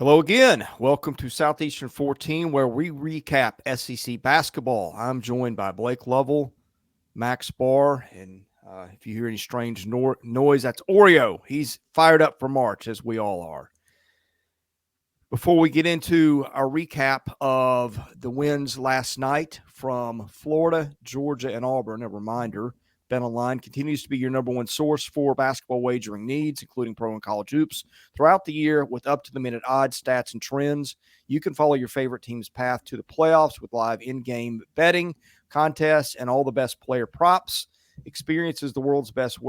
Hello again. Welcome to Southeastern 14, where we recap SEC basketball. I'm joined by Blake Lovell, Max Barr, and if you hear any strange noise, that's Oreo. He's fired up for March, as we all are. Before we get into our recap of the wins last night from Florida, Georgia, and Auburn, a reminder, BetOnline continues to be your number one source for basketball wagering needs, including pro and college hoops, throughout the year with up-to-the-minute odds, stats, and trends. You can follow your favorite team's path to the playoffs with live in-game betting, contests, and all the best player props. Experience the world's best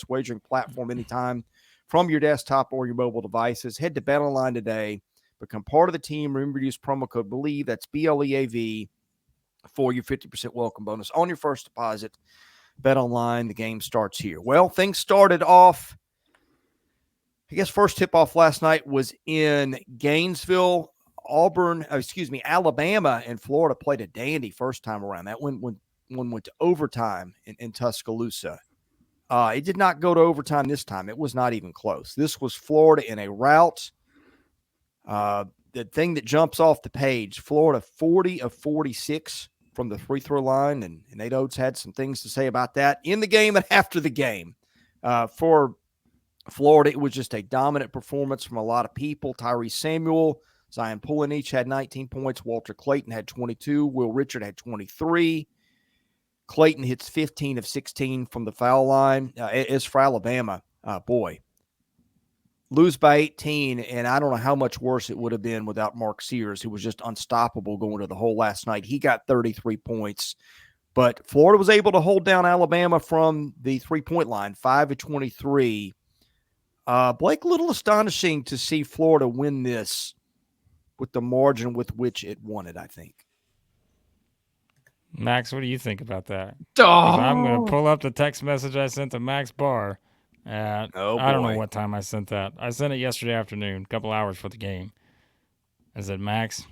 wagering platform anytime from your desktop or your mobile devices. Head to BetOnline today. Become part of the team. Remember to use promo code BELIEVE, that's BLEAV, for your 50% welcome bonus on your first deposit. BetOnline, the game starts here. Well, things started off, I guess first tip-off last night was in Gainesville. Alabama and Florida played a dandy first time around. That one went to overtime in Tuscaloosa. It did not go to overtime this time. It was not even close. This was Florida in a rout. The thing that jumps off the page, Florida 40 of 46 from the free throw line, and Nate Oates had some things to say about that in the game and after the game. For Florida, it was just a dominant performance from a lot of people. Tyrese Samuel, Zion Pullen each had 19 points. Walter Clayton had 22. Will Richard had 23. Clayton hits 15 of 16 from the foul line. As for Alabama, lose by 18, and I don't know how much worse it would have been without Mark Sears, who was just unstoppable going to the hole last night. He got 33 points, but Florida was able to hold down Alabama from the three-point line, 5 of 23. Blake, a little astonishing to see Florida win this with the margin with which it won it, I think. Max, what do you think about that? Oh. I'm going to pull up the text message I sent to Max Barr. I don't know what time I sent that. I sent it yesterday afternoon, a couple hours for the game. I said, Max,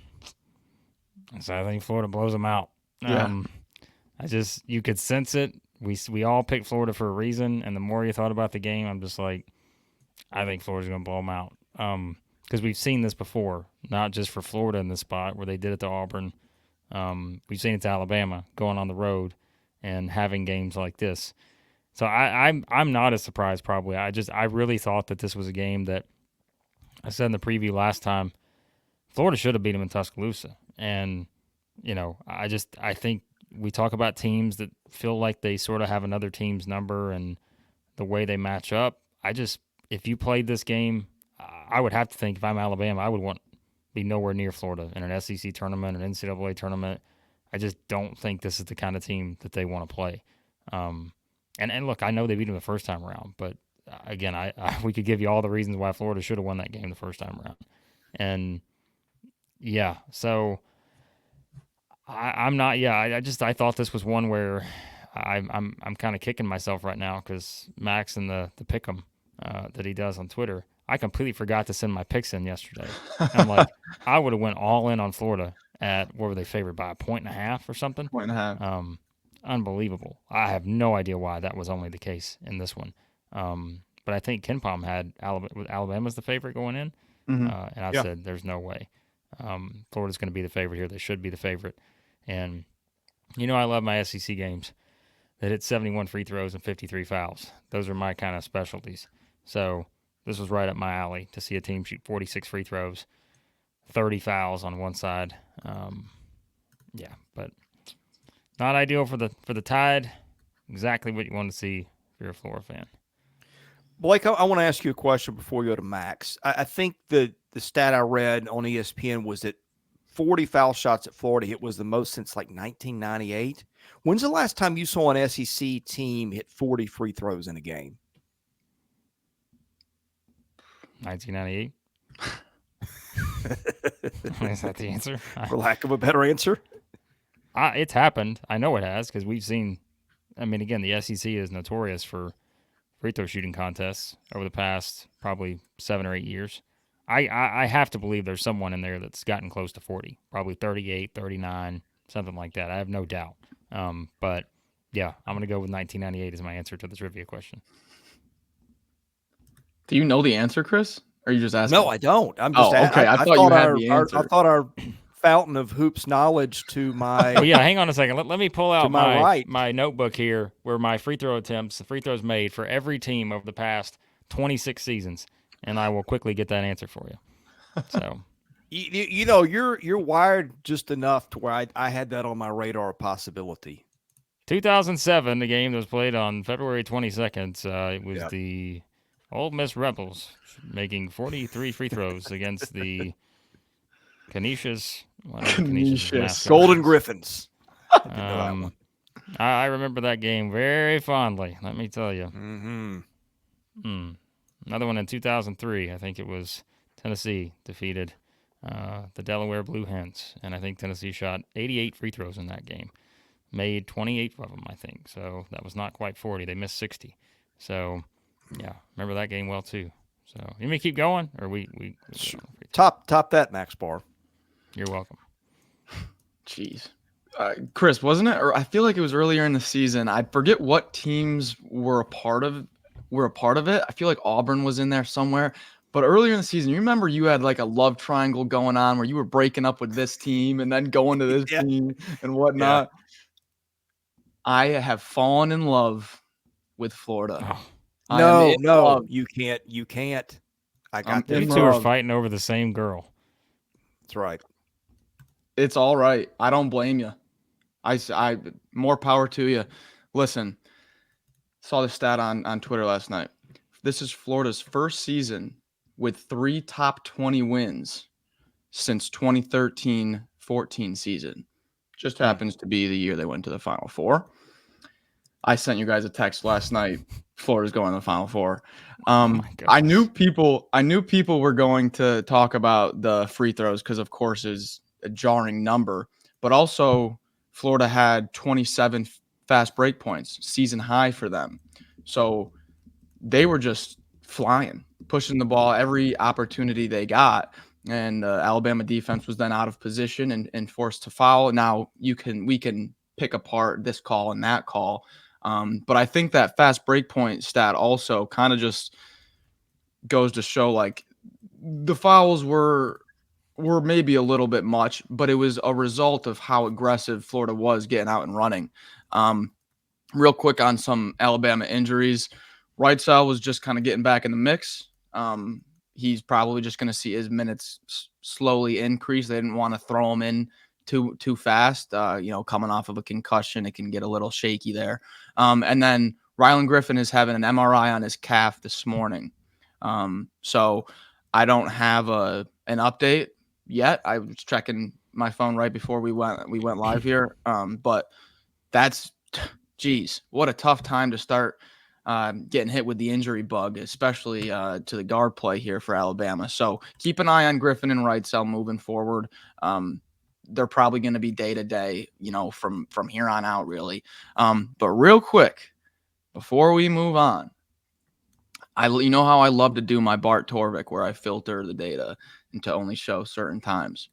I think Florida blows them out. Yeah. You could sense it. We all picked Florida for a reason, and the more you thought about the game, I'm just like, I think Florida's going to blow them out. Because we've seen this before, not just for Florida in this spot where they did it to Auburn. We've seen it to Alabama going on the road and having games like this. So I'm not as surprised probably. I really thought that this was a game that I said in the preview last time, Florida should have beat them in Tuscaloosa. And, I think we talk about teams that feel like they sort of have another team's number and the way they match up. If you played this game, I would have to think if I'm Alabama, I would want to be nowhere near Florida in an SEC tournament, an NCAA tournament. I just don't think this is the kind of team that they want to play. And look, I know they beat them the first time around, but again, we could give you all the reasons why Florida should have won that game the first time around. And yeah, so I'm not. Yeah, I thought this was one where I'm kind of kicking myself right now because Max and the pick'em that he does on Twitter, I completely forgot to send my picks in yesterday. I'm like, I would have went all in on Florida at what were they favored by, 1.5 or something? 1.5. Unbelievable. I have no idea why that was only the case in this one. But I think KenPom had Alabama's the favorite going in. Mm-hmm. And I said, there's no way. Florida's going to be the favorite here. They should be the favorite. And, I love my SEC games that hit 71 free throws and 53 fouls. Those are my kind of specialties. So this was right up my alley to see a team shoot 46 free throws, 30 fouls on one side. But not ideal for the Tide. Exactly what you want to see if you're a Florida fan. Blake, I want to ask you a question before we go to Max. I think the stat I read on ESPN was that 40 foul shots at Florida hit was the most since like 1998. When's the last time you saw an SEC team hit 40 free throws in a game? 1998. Is that the answer? For lack of a better answer? It's happened. I know it has because we've seen. I mean, again, the SEC is notorious for free throw shooting contests over the past probably 7 or 8 years. I have to believe there's someone in there that's gotten close to 40, probably 38, 39, something like that. I have no doubt. But yeah, I'm going to go with 1998 as my answer to the trivia question. Do you know the answer, Chris? Or are you just asking? No, I don't. I'm just. okay. I thought you had the answer. I thought our fountain of hoops knowledge to my. Oh yeah, hang on a second. Let me pull out my my notebook here, where my free throws made for every team over the past 26 seasons, and I will quickly get that answer for you. So. You know, you're wired just enough to where I had that on my radar possibility. 2007, the game that was played on February 22nd. It was the Ole Miss Rebels making 43 free throws against the Canisius Golden Griffins. I remember that game very fondly, let me tell you. Mm-hmm. Another one in 2003. I think it was Tennessee defeated the Delaware Blue Hens, and I think Tennessee shot 88 free throws in that game. Made 28 of them, I think. So that was not quite 40. They missed 60. So, yeah, remember that game well too. So, you may keep going, or we top that, Max Barr. You're welcome. Jeez, Chris, wasn't it? Or I feel like it was earlier in the season. I forget what teams were a part of it. I feel like Auburn was in there somewhere. But earlier in the season, you remember you had like a love triangle going on where you were breaking up with this team and then going to this team and whatnot. Yeah. I have fallen in love with Florida. Oh. No, you can't. I got this. You two are fighting over the same girl. That's right. It's all right. I don't blame you. I more power to you. Listen, saw the stat on Twitter last night. This is Florida's first season with 3 top 20 wins since 2013-14 season. Just happens to be the year they went to the Final Four. I sent you guys a text last night. Florida's going to the Final Four. I knew people were going to talk about the free throws because, of course, is a jarring number. But also, Florida had 27 fast break points, season high for them. So they were just flying, pushing the ball every opportunity they got. And Alabama defense was then out of position and forced to foul. Now we can pick apart this call and that call. But I think that fast break point stat also kind of just goes to show like the fouls were maybe a little bit much, but it was a result of how aggressive Florida was getting out and running. Real quick on some Alabama injuries. Right side was just kind of getting back in the mix. He's probably just going to see his minutes slowly increase. They didn't want to throw him in too fast. Coming off of a concussion, it can get a little shaky there. And then Rylan Griffin is having an MRI on his calf this morning. So I don't have an update yet. I was checking my phone right before we went live here. But that's, geez, what a tough time to start getting hit with the injury bug, especially to the guard play here for Alabama. So keep an eye on Griffin and Wrightsell moving forward. They're probably going to be day to day, from here on out, really. But real quick, before we move on, you know how I love to do my Bart Torvik, where I filter the data and to only show certain times.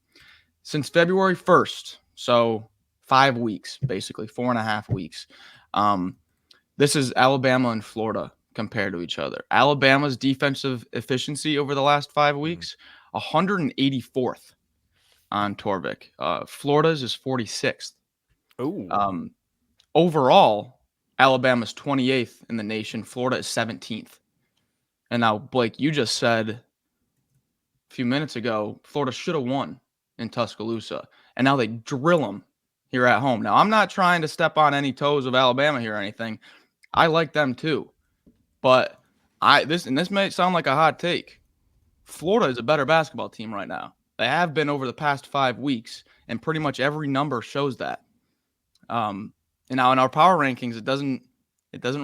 Since February 1st, so 5 weeks, basically 4.5 weeks. This is Alabama and Florida compared to each other. Alabama's defensive efficiency over the last 5 weeks, 184th on Torvik. Florida's is 46th. Oh. Overall, Alabama's 28th in the nation. Florida is 17th. And now, Blake, you just said a few minutes ago, Florida should have won in Tuscaloosa. And now they drill them here at home. Now, I'm not trying to step on any toes of Alabama here or anything. I like them too. But this may sound like a hot take. Florida is a better basketball team right now. They have been over the past 5 weeks, and pretty much every number shows that. And now in our power rankings, it doesn't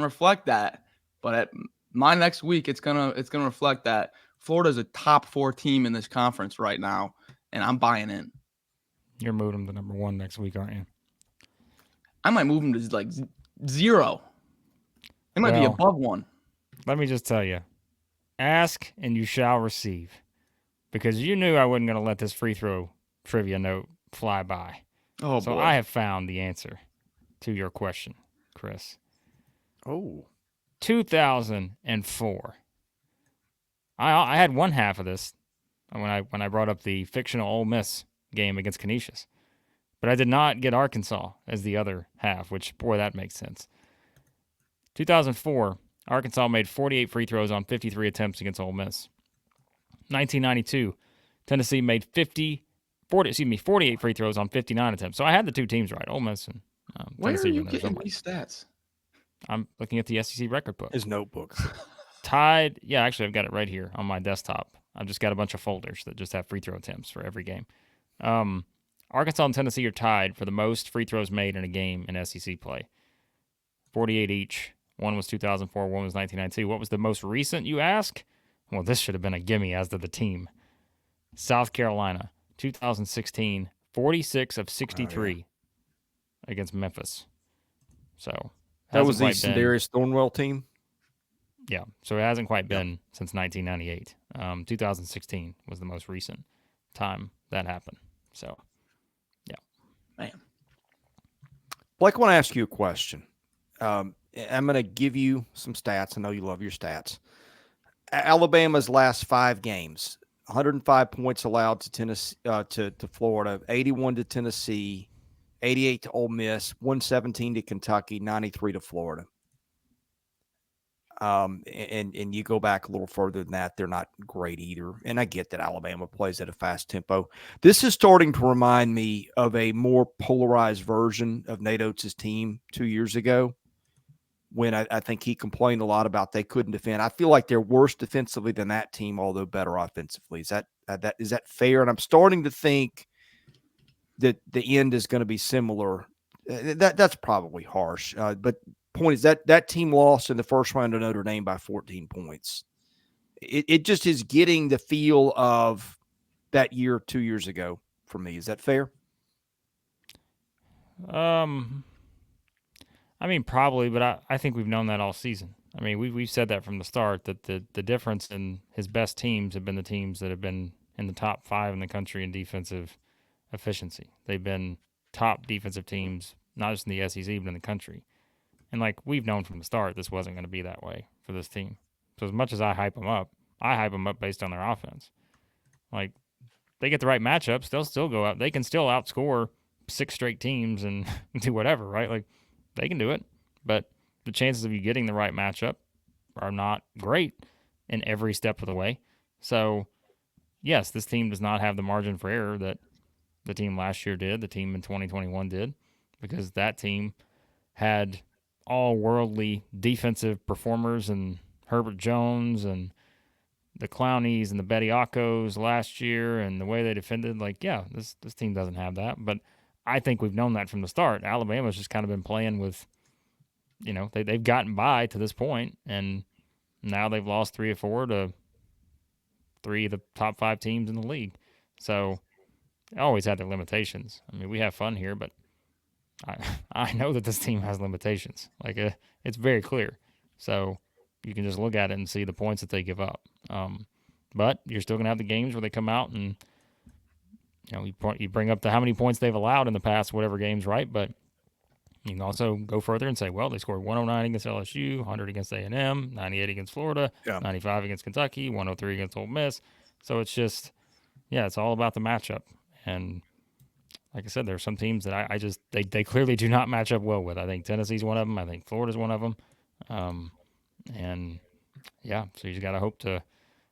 reflect that. But at my next week, it's gonna reflect that Florida is a top 4 team in this conference right now, and I'm buying in. You're moving them to number 1 next week, aren't you? I might move them to like 0. It might be above 1. Let me just tell you, ask and you shall receive, because you knew I wasn't going to let this free throw trivia note fly by. Oh, so boy. I have found the answer to your question, Chris. Oh. 2004. I had one half of this when I brought up the fictional Ole Miss game against Canisius, but I did not get Arkansas as the other half, which, boy, that makes sense. 2004, Arkansas made 48 free throws on 53 attempts against Ole Miss. 1992, Tennessee made 48 free throws on 59 attempts. So I had the two teams right, Ole Miss and Where Tennessee. are you getting these stats? I'm looking at the SEC record book. His notebook. Tied. Yeah, actually, I've got it right here on my desktop. I've just got a bunch of folders that just have free throw attempts for every game. Arkansas and Tennessee are tied for the most free throws made in a game in SEC play. 48 each. One was 2004, one was 1992. What was the most recent, you ask? Well, this should have been a gimme, as did the team. South Carolina, 2016, 46 of 63 against Memphis. So that was the Sandarius Thornwell team? Yeah, so it hasn't quite been since 1998. 2016 was the most recent time that happened. So, yeah. Man. Blake, I want to ask you a question. I'm going to give you some stats. I know you love your stats. Alabama's last 5 games, 105 points allowed to Tennessee, to Florida, 81 to Tennessee, 88 to Ole Miss, 117 to Kentucky, 93 to Florida. And you go back a little further than that, they're not great either. And I get that Alabama plays at a fast tempo. This is starting to remind me of a more polarized version of Nate Oates' team 2 years ago, when I think he complained a lot about they couldn't defend. I feel like they're worse defensively than that team, although better offensively. Is that fair? And I'm starting to think that the end is going to be similar. That's probably harsh, but point is that team lost in the first round of Notre Dame by 14 points. It just is getting the feel of that year 2 years ago for me. Is that fair? I mean, probably, but I think we've known that all season. I mean, we've said that from the start, that the difference in his best teams have been the teams that have been in the top 5 in the country in defensive efficiency. They've been top defensive teams, not just in the SEC, but in the country. And like we've known from the start, this wasn't going to be that way for this team. So as much as I hype them up based on their offense. Like, they get the right matchups, they'll still go out. They can still outscore 6 straight teams and do whatever, right? Like, they can do it. But the chances of you getting the right matchup are not great in every step of the way. So, yes, this team does not have the margin for error that the team last year did, the team in 2021 did, because that team had all worldly defensive performers and Herbert Jones and the Clownies and the Bediacos last year, and the way they defended, like, yeah, this team doesn't have that. But I think we've known that from the start. Alabama's just kind of been playing with, they've gotten by to this point, and now they've lost 3 or 4 to 3 of the top 5 teams in the league. So they always had their limitations. I mean, we have fun here, but I know that this team has limitations. Like, it's very clear. So you can just look at it and see the points that they give up. But you're still going to have the games where they come out and, you bring up how many points they've allowed in the past, whatever games, right? But you can also go further and say, well, they scored 109 against LSU, 100 against A&M, 98 against Florida, 95 against Kentucky, 103 against Ole Miss. So it's just, it's all about the matchup. And like I said, there are some teams that they clearly do not match up well with. I think Tennessee's one of them. I think Florida's one of them. So you just got to hope to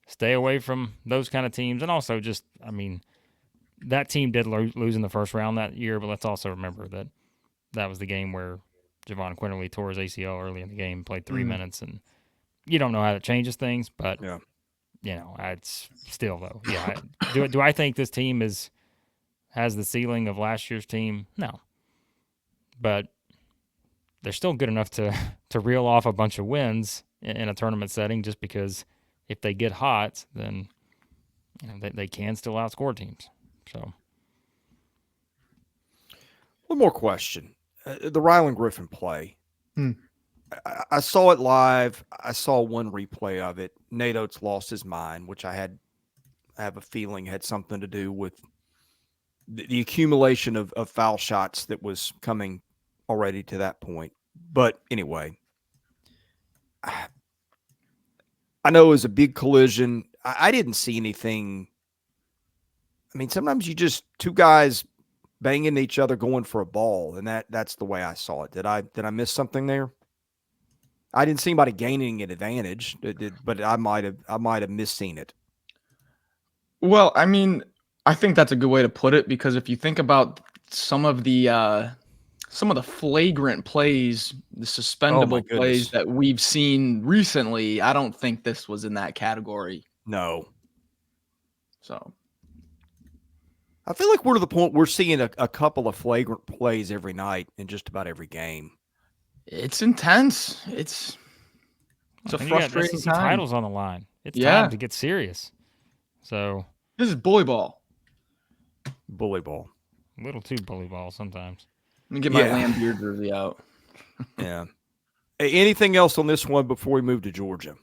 stay away from those kind of teams. And also just, I mean, that team did lose in the first round that year, but let's also remember that was the game where Javon Quinterly tore his ACL early in the game, played 3 minutes, and you don't know how that changes things, but, it's still, though. Yeah. Do I think this team has the ceiling of last year's team? No. But they're still good enough to reel off a bunch of wins in a tournament setting, just because if they get hot, then they can still outscore teams. So, one more question. The Ryland Griffin play. I saw it live. I saw one replay of it. Nate Oates lost his mind, which I have a feeling had something to do with the accumulation of foul shots that was coming already to that point. But anyway, I know it was a big collision. I didn't see anything. I mean, sometimes you just two guys banging each other going for a ball, and that's the way I saw it. Did I miss something there? I didn't see anybody gaining an advantage, but I might have misseen it. Well, I mean, I think that's a good way to put it because if you think about some of the flagrant plays, the Oh my suspendable plays goodness, that we've seen recently, I don't think this was in that category. no. So I feel like we're to the point we're seeing a couple of flagrant plays every night in just about every game. it's intense. It's a And you got frustrating SEC time. titles on the line. It's Yeah. time to get serious. So This is bully ball. Bully ball. a little too bully ball sometimes. Let me get my Yeah. Lambeer jersey out. Yeah. Hey, anything else on this one before we move to Georgia?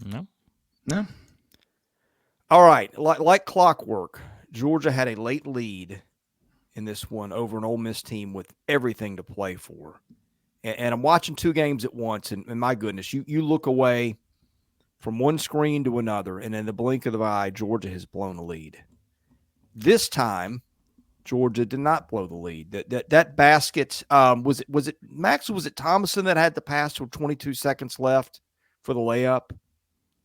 No. No. All right. Like clockwork, Georgia had a late lead in this one over an Ole Miss team with everything to play for. And I'm watching two games at once, and my goodness, you look away from one screen to another, and in the blink of the eye, Georgia has blown a lead. This time, Georgia did not blow the lead. That basket was it Max? Was it Thomasson that had the pass with 22 seconds left for the layup?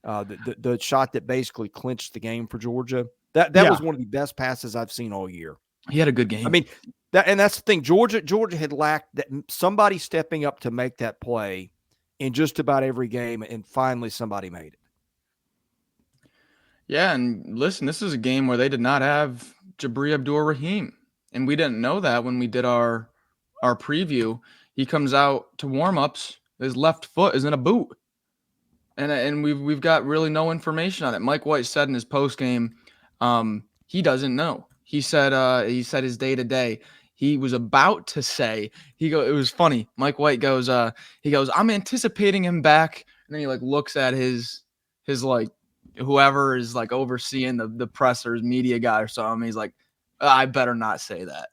The shot that basically clinched the game for Georgia. That was one of the best passes I've seen all year. He had a good game. I mean, that's the thing. Georgia had lacked that somebody stepping up to make that play in just about every game, and finally somebody made it. Yeah, and listen, this is a game where they did not have Jabri Abdur-Rahim, and we didn't know that when we did our preview. He comes out to warm-ups, his left foot is in a boot, and we've got really no information on it. Mike White said in his postgame, he doesn't know. He said his day-to-day. He was about to say, it was funny. Mike White goes, I'm anticipating him back. And then he like looks at his like whoever is like overseeing the pressers, media guy or something. He's like, I better not say that.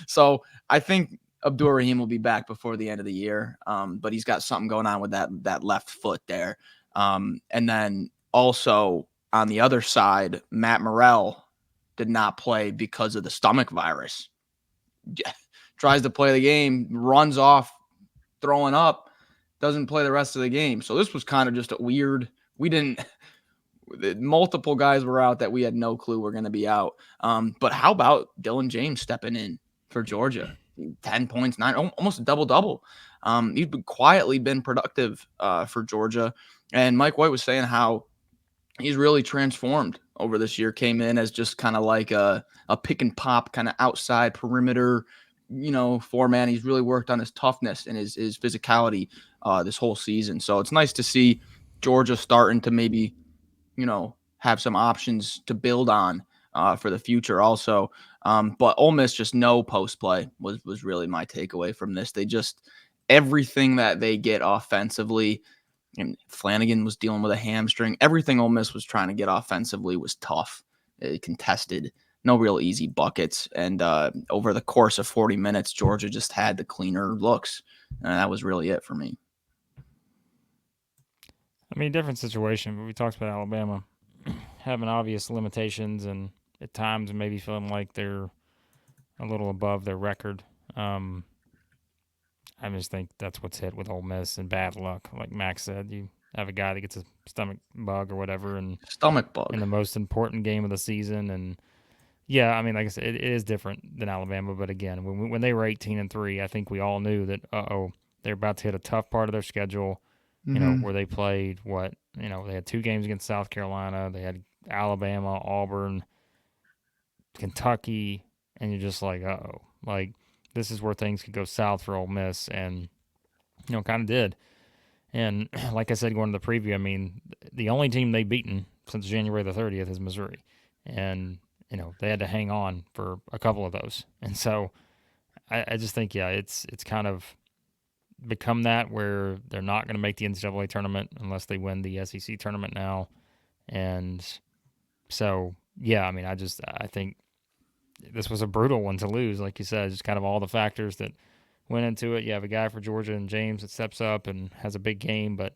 So I think Abdur-Rahim will be back before the end of the year. But he's got something going on with that left foot there. And then also on the other side, Matt Morrell did not play because of the stomach virus. Tries to play the game, runs off, throwing up, doesn't play the rest of the game. So this was kind of just a weird. Multiple guys were out that we had no clue were going to be out. But how about Dylan James stepping in for Georgia? 10 points, almost a double-double. He's quietly been productive for Georgia. And Mike White was saying how he's really transformed over this year, came in as just kind of like a pick and pop kind of outside perimeter, four-man. He's really worked on his toughness and his physicality this whole season. So it's nice to see Georgia starting to maybe, have some options to build on for the future also. But Ole Miss, just no post play was really my takeaway from this. They just, everything that they get offensively, and Flanagan was dealing with a hamstring. Everything Ole Miss was trying to get offensively was tough. It contested, no real easy buckets. And over the course of 40 minutes, Georgia just had the cleaner looks. And that was really it for me. I mean, different situation, but we talked about Alabama having obvious limitations and at times maybe feeling like they're a little above their record. I just think that's what's hit with Ole Miss and bad luck. Like Max said, you have a guy that gets a stomach bug or whatever, and stomach bug in the most important game of the season. And yeah, I mean, like I said, it is different than Alabama. But again, when they were 18-3, I think we all knew that they're about to hit a tough part of their schedule. Where they played they had 2 games against South Carolina, they had Alabama, Auburn, Kentucky, and you're just like, like this is where things could go south for Ole Miss, and kind of did. And like I said, going to the preview, I mean, the only team they've beaten since January the 30th is Missouri, and they had to hang on for a couple of those, and so I just think it's kind of become that where they're not going to make the NCAA tournament unless they win the SEC tournament now. And so, yeah, I mean, I think this was a brutal one to lose. Like you said, just kind of all the factors that went into it. You have a guy for Georgia and James that steps up and has a big game, but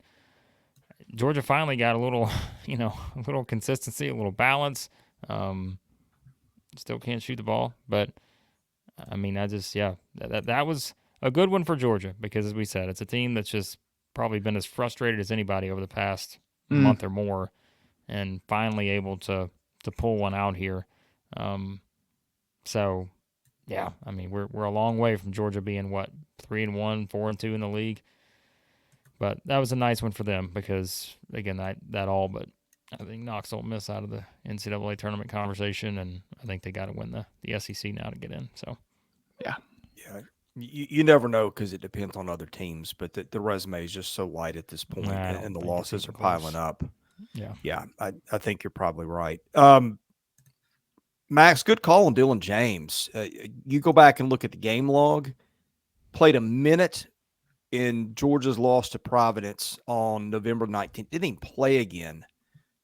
Georgia finally got a little, a little consistency, a little balance. Still can't shoot the ball, but I mean, that was a good one for Georgia because, as we said, it's a team that's just probably been as frustrated as anybody over the past month or more, and finally able to pull one out here. So, yeah, I mean, we're a long way from Georgia being 3-1, 4-2 in the league. But that was a nice one for them because, again, that all but I think knocks Ole Miss out of the NCAA tournament conversation, and I think they got to win the SEC now to get in. So, yeah. You never know because it depends on other teams, but the resume is just so light at this point, and the losses are piling up. Yeah, I think you're probably right. Max, good call on Dylan James. You go back and look at the game log, played a minute in Georgia's loss to Providence on November 19th. Didn't even play again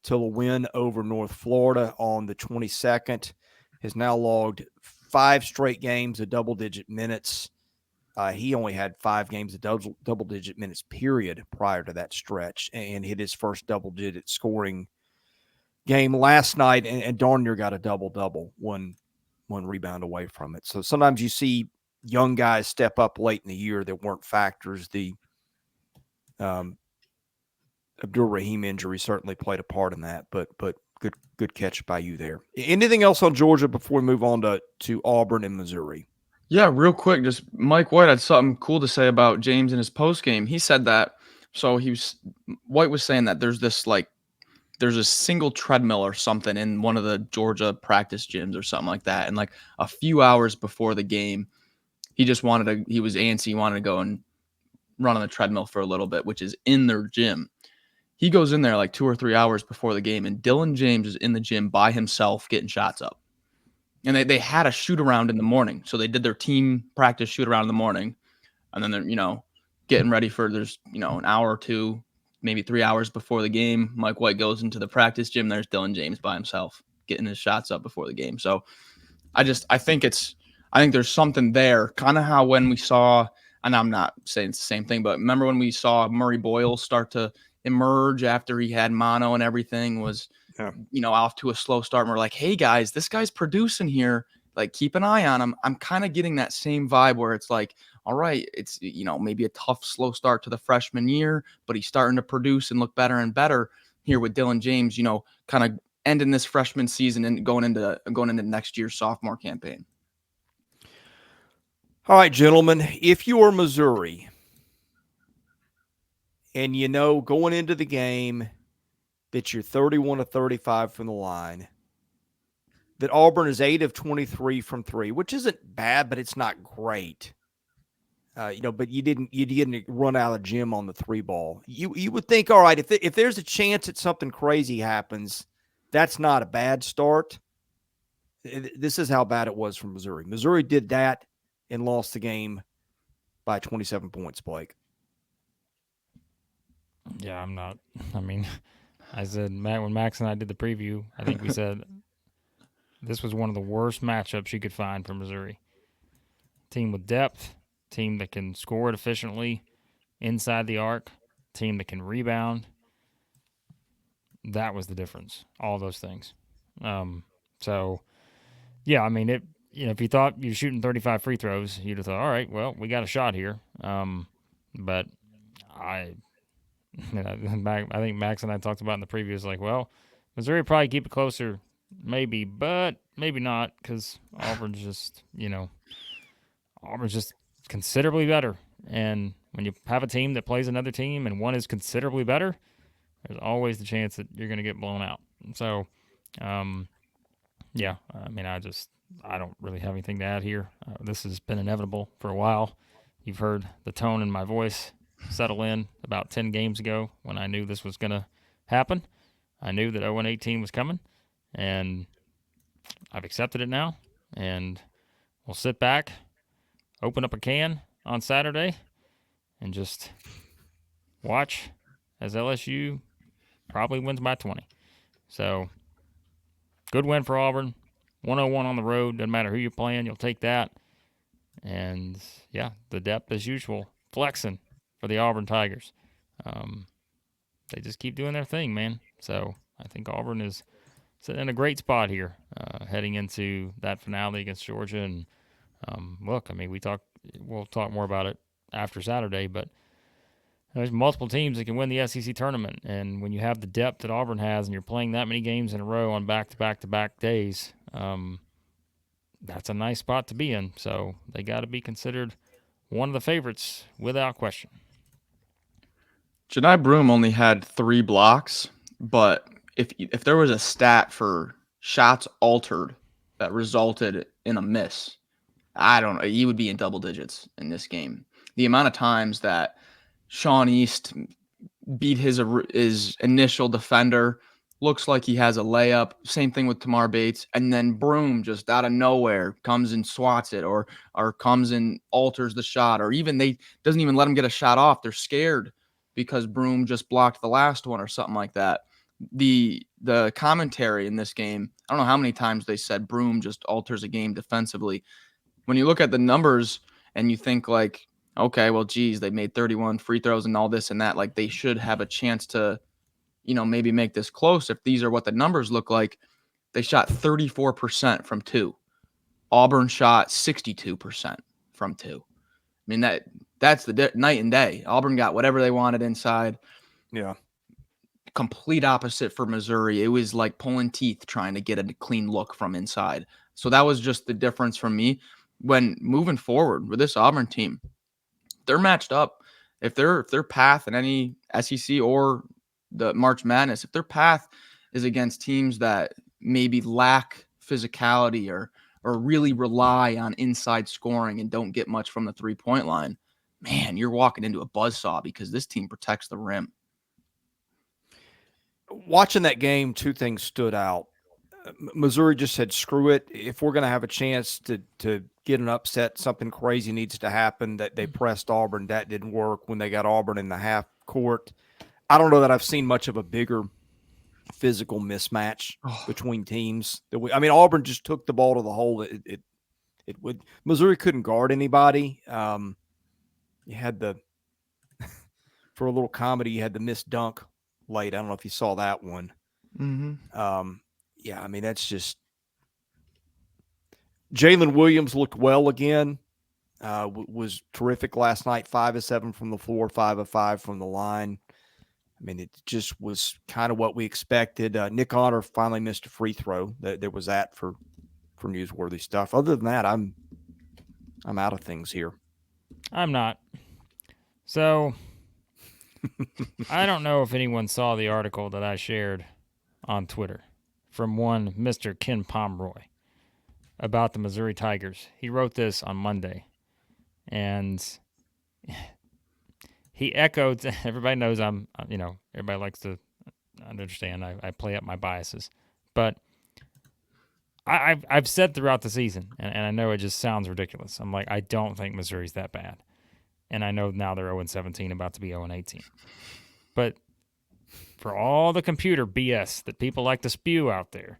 till a win over North Florida on the 22nd. Has now logged 5 straight games of double-digit minutes. He only had 5 games of double-digit minutes, period, prior to that stretch, and hit his first double-digit scoring game last night, and darn near got a double-double, one rebound away from it. So sometimes you see young guys step up late in the year that weren't factors. The Abdul Rahim injury certainly played a part in that, but good catch by you there. Anything else on Georgia before we move on to Auburn and Missouri? Yeah, real quick, just Mike White had something cool to say about James in his post game. He said that White was saying that there's a single treadmill or something in one of the Georgia practice gyms or something like that, and like a few hours before the game, he was antsy, he wanted to go and run on the treadmill for a little bit, which is in their gym. He goes in there like 2 or 3 hours before the game, and Dylan James is in the gym by himself getting shots up. And they had a shoot around in the morning. So they did their team practice shoot around in the morning. And then they're, getting ready for an hour or two, maybe 3 hours before the game. Mike White goes into the practice gym. There's Dylan James by himself getting his shots up before the game. So I think there's something there. Kind of how when we saw, and I'm not saying it's the same thing, but remember when we saw Murray Boyle start to emerge after he had mono and everything was, off to a slow start. And we're like, hey guys, this guy's producing here. Like, keep an eye on him. I'm kind of getting that same vibe where it's like, all right, it's, maybe a tough, slow start to the freshman year, but he's starting to produce and look better and better here with Dylan James, kind of ending this freshman season and going into next year's sophomore campaign. All right, gentlemen, if you are Missouri and going into the game that you're 31 of 35 from the line, that Auburn is 8 of 23 from 3, which isn't bad, but it's not great. But you didn't run out of the gym on the 3 ball. You would think, all right, if there's a chance that something crazy happens, that's not a bad start. This is how bad it was from Missouri. Missouri did that and lost the game by 27 points, Blake. Yeah, I said, when Max and I did the preview, I think we said this was one of the worst matchups you could find for Missouri. Team with depth, team that can score it efficiently inside the arc, team that can rebound. That was the difference. All those things. So, yeah, if you thought you're shooting 35 free throws, you'd have thought, all right, well, we got a shot here. But I think Max and I talked about in the previous, Missouri probably keep it closer, maybe, but maybe not, because Auburn's just considerably better. And when you have a team that plays another team and one is considerably better, there's always the chance that you're going to get blown out. So, I don't really have anything to add here. This has been inevitable for a while. You've heard the tone in my voice settle in about 10 games ago when I knew this was going to happen. I knew that 0-18 was coming, and I've accepted it now, and we'll sit back, open up a can on Saturday, and just watch as LSU probably wins by 20. So, good win for Auburn. 101 on the road. Doesn't matter who you're playing, you'll take that. And, yeah, the depth as usual. Flexing for the Auburn Tigers. they just keep doing their thing, man. So I think Auburn is sitting in a great spot here, heading into that finale against Georgia. And look, I mean, we'll talk more about it after Saturday, but there's multiple teams that can win the SEC tournament, and when you have the depth that Auburn has, and you're playing that many games in a row on back-to-back-to-back days, that's a nice spot to be in. So they got to be considered one of the favorites without question. Johni Broome only had 3 blocks, but if there was a stat for shots altered that resulted in a miss, I don't know, he would be in double digits in this game. The amount of times that Sean East beat his initial defender, looks like he has a layup. Same thing with Tamar Bates, and then Broome just out of nowhere comes and swats it, or comes and alters the shot, or even doesn't even let him get a shot off. They're scared because Broome just blocked the last one or something like that. The commentary in this game, I don't know how many times they said Broome just alters a game defensively. When you look at the numbers and you think like, okay, well, geez, they made 31 free throws and all this and that. Like they should have a chance to, maybe make this close. If these are what the numbers look like, they shot 34% from 2. Auburn shot 62% from 2. I mean, that's the night and day. Auburn got whatever they wanted inside. Yeah. Complete opposite for Missouri. It was like pulling teeth trying to get a clean look from inside. So that was just the difference from me. When moving forward with this Auburn team, they're matched up. If their path in any SEC or the March Madness, if their path is against teams that maybe lack physicality or really rely on inside scoring and don't get much from the 3-point line, man, you're walking into a buzzsaw because this team protects the rim. Watching that game, 2 things stood out. Missouri just said, screw it. If we're going to have a chance to get an upset, something crazy needs to happen. That they pressed Auburn. That didn't work when they got Auburn in the half court. I don't know that I've seen much of a bigger physical mismatch between teams. Auburn just took the ball to the hole. It would. Missouri couldn't guard anybody. You had for a little comedy, you had the missed dunk late. I don't know if you saw that one. Mm-hmm. Yeah, I mean, that's just Jaylen Williams looked well again. Was terrific last night. 5 of 7 from the floor, 5 of 5 from the line. I mean, it just was kind of what we expected. Nick Honor finally missed a free throw. There was that for newsworthy stuff. Other than that, I'm out of things here. I'm not. So I don't know if anyone saw the article that I shared on Twitter from one Mr. Ken Pomeroy about the Missouri Tigers. He wrote this on Monday, and he echoed. Everybody knows everybody likes to understand. I play up my biases, but I've said throughout the season, and I know it just sounds ridiculous. I'm like, I don't think Missouri's that bad, and I know now they're 0-17, about to be 0-18, but for all the computer BS that people like to spew out there,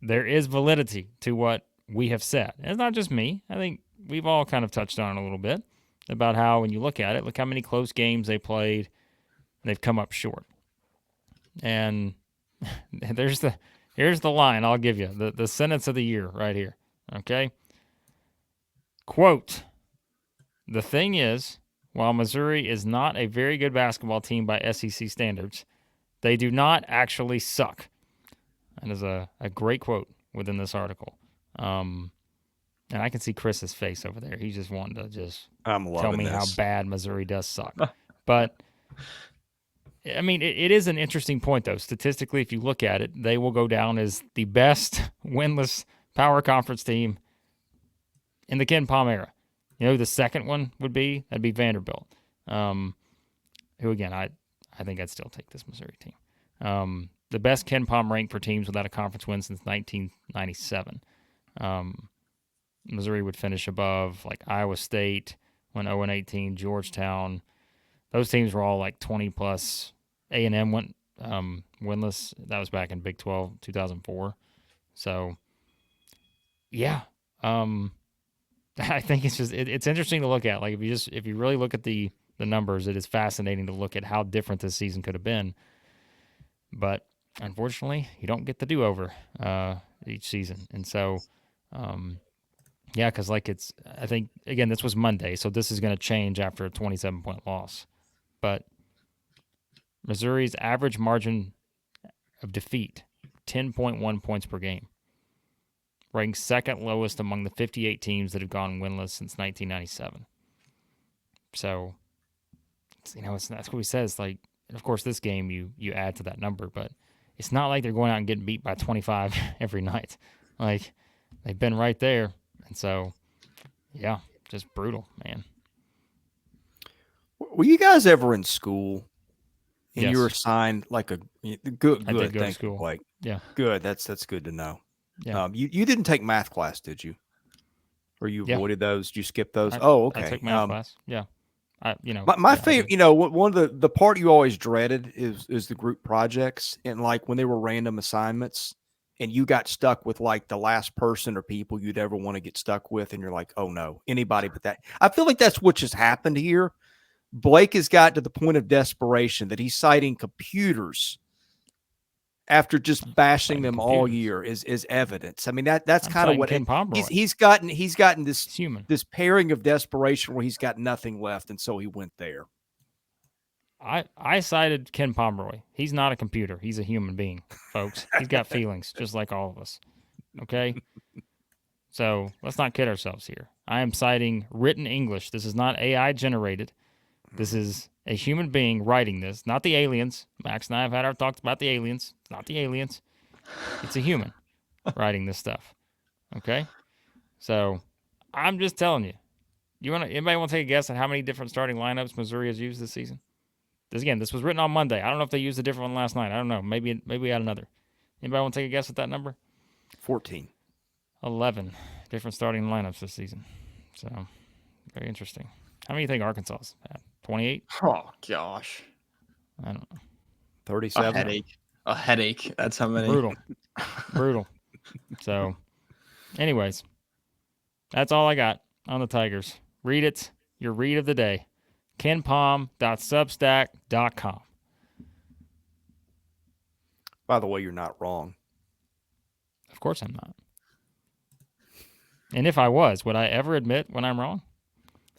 there is validity to what we have said. And it's not just me. I think we've all kind of touched on it a little bit about how, when you look at it, look how many close games they played, they've come up short. And here's the line I'll give you, the sentence of the year right here, okay? Quote, "The thing is, while Missouri is not a very good basketball team by SEC standards, they do not actually suck." That is a great quote within this article. And I can see Chris's face over there. He's just wanting to tell me how bad Missouri does suck. But, I mean, it is an interesting point, though. Statistically, if you look at it, they will go down as the best winless power conference team in the Ken Pom era. You know who the second one would be? That'd be Vanderbilt. Who, again, I think I'd still take this Missouri team. The best Ken Pom rank for teams without a conference win since 1997. Missouri would finish above like Iowa State, went 0-18, Georgetown. Those teams were all like 20+. A&M went winless. That was back in Big 12, 2004. So, yeah. I think it's just it's interesting to look at. Like if you really look at the the numbers, it is fascinating to look at how different this season could have been. But unfortunately, you don't get the do-over each season. And so, yeah, because I think, again, this was Monday, so this is going to change after a 27-point loss. But Missouri's average margin of defeat, 10.1 points per game, ranks second lowest among the 58 teams that have gone winless since 1997. So, that's what we said. It's like, and of course, this game you add to that number, but it's not like they're going out and getting beat by 25 every night. Like, they've been right there. And so, yeah, just brutal, man. Were you guys ever in school and Yes. you were assigned like a good? I did go to Thank school. you, Blake. Yeah. Good. That's good to know. Yeah. You didn't take math class, did you? Or you Yeah. avoided those? Did you skip those? I Okay. I took math class. Yeah. My favorite, one of the part you always dreaded is the group projects, and like when they were random assignments and you got stuck with like the last person or people you'd ever want to get stuck with, and you're like, oh no, anybody but that. I feel like that's what just happened here. Blake has got to the point of desperation that he's citing computers after just bashing them all year is evidence. I mean, that's kind of what he's gotten this pairing of desperation where he's got nothing left, and so he went there. I cited Ken Pomeroy. He's not a computer. He's a human being, folks. He's got feelings just like all of us. Okay? So let's not kid ourselves here. I am citing written English. This is not AI generated. This is a human being writing this, not the aliens. Max and I have had our talks about the aliens. It's not the aliens. It's a human writing this stuff. Okay? So I'm just telling you. Anybody want to take a guess at how many different starting lineups Missouri has used this season? This was written on Monday. I don't know if they used a different one last night. I don't know. Maybe we had another. Anybody want to take a guess at that number? 14. 11 different starting lineups this season. So, very interesting. How many do you think Arkansas's had? 28? Oh, gosh. I don't know. 37. A headache. That's how many. Brutal. So, anyways, that's all I got on the Tigers. Read it. Your read of the day. kenpom.substack.com. By the way, you're not wrong. Of course I'm not. And if I was, would I ever admit when I'm wrong?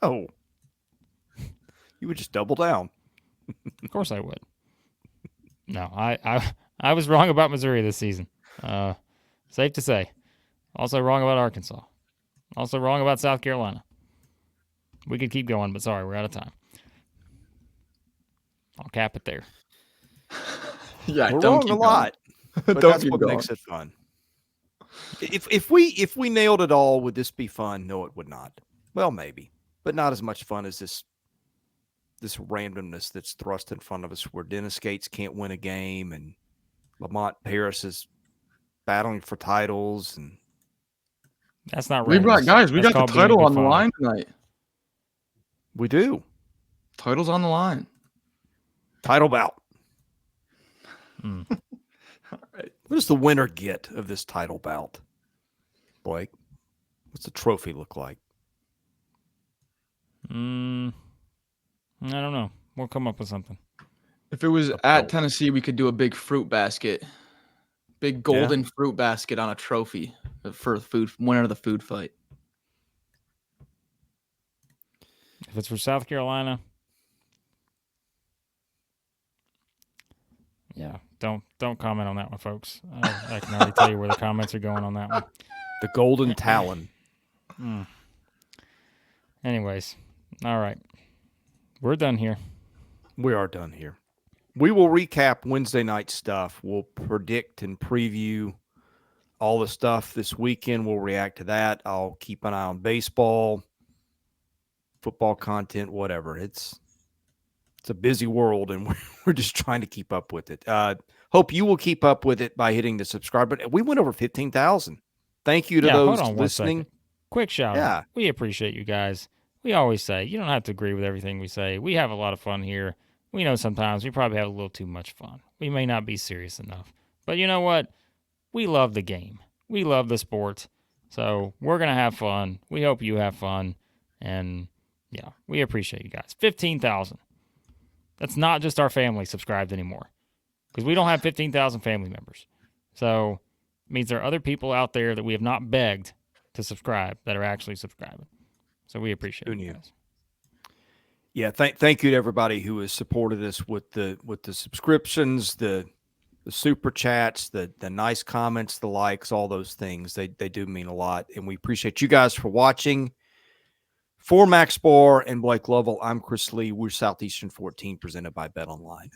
Oh. You would just double down. Of course I would. No, I was wrong about Missouri this season. Safe to say. Also wrong about Arkansas. Also wrong about South Carolina. We could keep going, but sorry, we're out of time. I'll cap it there. Yeah, we're wrong a lot, but that's what makes it fun. If we nailed it all, would this be fun? No, it would not. Well, maybe, but not as much fun as this randomness that's thrust in front of us, where Dennis Gates can't win a game and Lamont Paris is battling for titles, and that's not random. We got the title on the line tonight. We do. Title's on the line. Title bout. All right. What does the winner get of this title bout, Blake? What's the trophy look like? I don't know. We'll come up with something. If it was at Tennessee, we could do a big fruit basket. Big golden fruit basket on a trophy for winner of the food fight. If it's for South Carolina, yeah, don't comment on that one, folks. I can already tell you where the comments are going on that one. The Golden Talon. Anyways, all right. We're done here. We are done here. We will recap Wednesday night stuff. We'll predict and preview all the stuff this weekend. We'll react to that. I'll keep an eye on baseball, football content, whatever. It's a busy world, and we're just trying to keep up with it. Hope you will keep up with it by hitting the subscribe button. We went over 15,000. Thank you to those listening. Quick shout out. We appreciate you guys. We always say, you don't have to agree with everything we say. We have a lot of fun here. We know sometimes we probably have a little too much fun. We may not be serious enough. But you know what? We love the game. We love the sport. So we're going to have fun. We hope you have fun. And Yeah, we appreciate you guys. 15,000. That's not just our family subscribed anymore, because we don't have 15,000 family members. So it means there are other people out there that we have not begged to subscribe that are actually subscribing. So we appreciate you guys. Yeah, thank you to everybody who has supported us with the subscriptions, the super chats, the nice comments, the likes, all those things. They do mean a lot, and we appreciate you guys for watching. For Max Barr and Blake Lovell, I'm Chris Lee. We're Southeastern 14, presented by Bet Online.